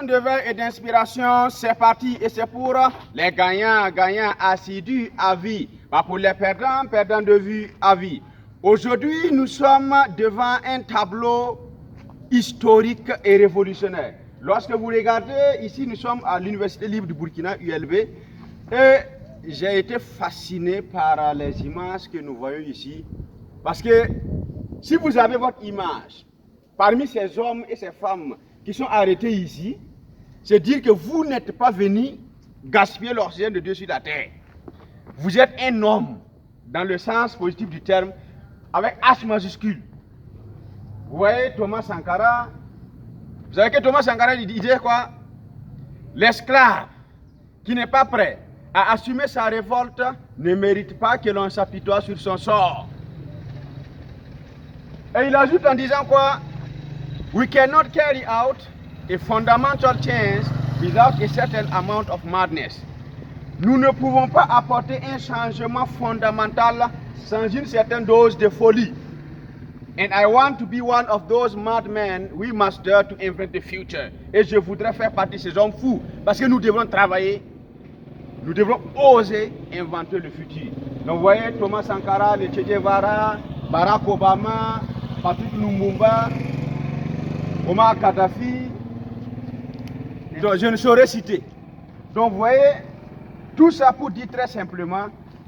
De verre et d'inspiration, c'est parti et c'est pour les gagnants assidus à vie, pas pour les perdants de vue à vie. Aujourd'hui, nous sommes devant un tableau historique et révolutionnaire. Lorsque vous regardez, ici nous sommes à l'Université libre du Burkina, ULB, et j'ai été fasciné par les images que nous voyons ici, parce que si vous avez votre image, parmi ces hommes et ces femmes qui sont arrêtés ici, c'est dire que vous n'êtes pas venus gaspiller l'oxygène de Dieu sur la terre. Vous êtes un homme, dans le sens positif du terme, avec H majuscule. Vous voyez Thomas Sankara, vous savez que Thomas Sankara il disait quoi? L'esclave qui n'est pas prêt à assumer sa révolte ne mérite pas que l'on s'apitoie sur son sort. Et il ajoute en disant quoi? We cannot carry out a fundamental change without a certain amount of madness. Nous ne pouvons pas apporter un changement fondamental sans une certaine dose de folie. And I want to be one of those madmen. We must dare to invent the future. Et je voudrais faire partie de ces hommes fous parce que nous devons travailler, nous devons oser inventer le futur. Donc vous voyez Thomas Sankara, le Che Guevara, Barack Obama, Patrick Lumumba, Omar Kadhafi, donc je ne saurais citer. Donc vous voyez, tout ça pour dire très simplement,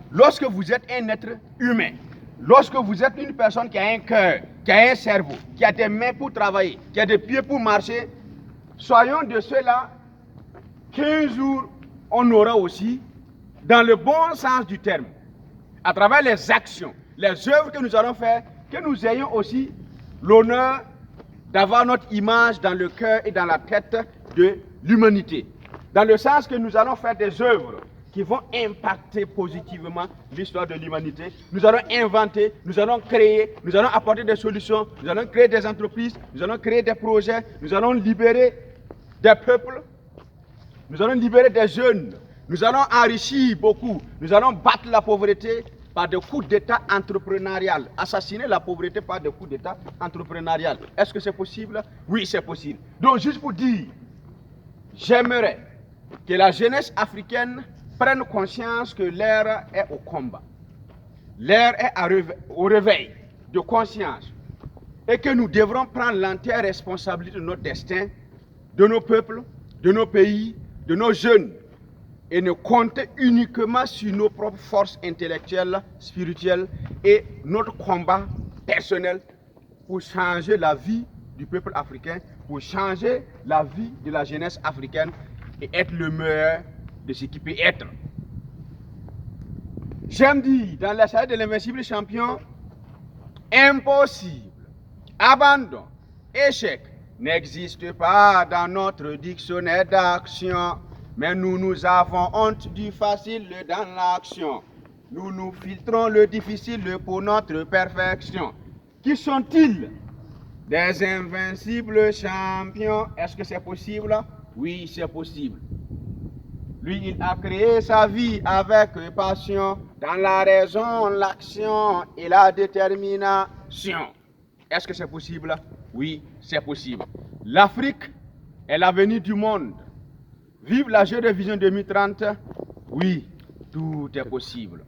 lorsque vous êtes un être humain, lorsque vous êtes une personne qui a un cœur, qui a un cerveau, qui a des mains pour travailler, qui a des pieds pour marcher, soyons de ceux-là qu'un jour on aura aussi, dans le bon sens du terme, à travers les actions, les œuvres que nous allons faire, que nous ayons aussi l'honneur d'avoir notre image dans le cœur et dans la tête de l'humanité. Dans le sens que nous allons faire des œuvres qui vont impacter positivement l'histoire de l'humanité. Nous allons inventer, nous allons créer, nous allons apporter des solutions, nous allons créer des entreprises, nous allons créer des projets, nous allons libérer des peuples, nous allons libérer des jeunes, nous allons enrichir beaucoup, nous allons battre la pauvreté par des coups d'État entrepreneurial, assassiner la pauvreté par des coups d'État entrepreneurial. Est-ce que c'est possible? Oui, c'est possible. Donc, juste pour dire, j'aimerais que la jeunesse africaine prenne conscience que l'heure est au combat. L'heure est au réveil de conscience. Et que nous devrons prendre l'entière responsabilité de notre destin, de nos peuples, de nos pays, de nos jeunes, et ne compter uniquement sur nos propres forces intellectuelles, spirituelles et notre combat personnel pour changer la vie du peuple africain, pour changer la vie de la jeunesse africaine et être le meilleur de ce qui peut être. J'aime dire dans la salle de l'invincible champion, impossible, abandon, échec n'existe pas dans notre dictionnaire d'action. Mais nous avons honte du facile dans l'action. Nous filtrons le difficile pour notre perfection. Qui sont-ils? Des invincibles champions. Est-ce que c'est possible? Oui, c'est possible. Lui, il a créé sa vie avec passion, dans la raison, l'action et la détermination. Est-ce que c'est possible? Oui, c'est possible. L'Afrique est l'avenir du monde. Vive la Jeune Vision 2030, oui, tout est possible.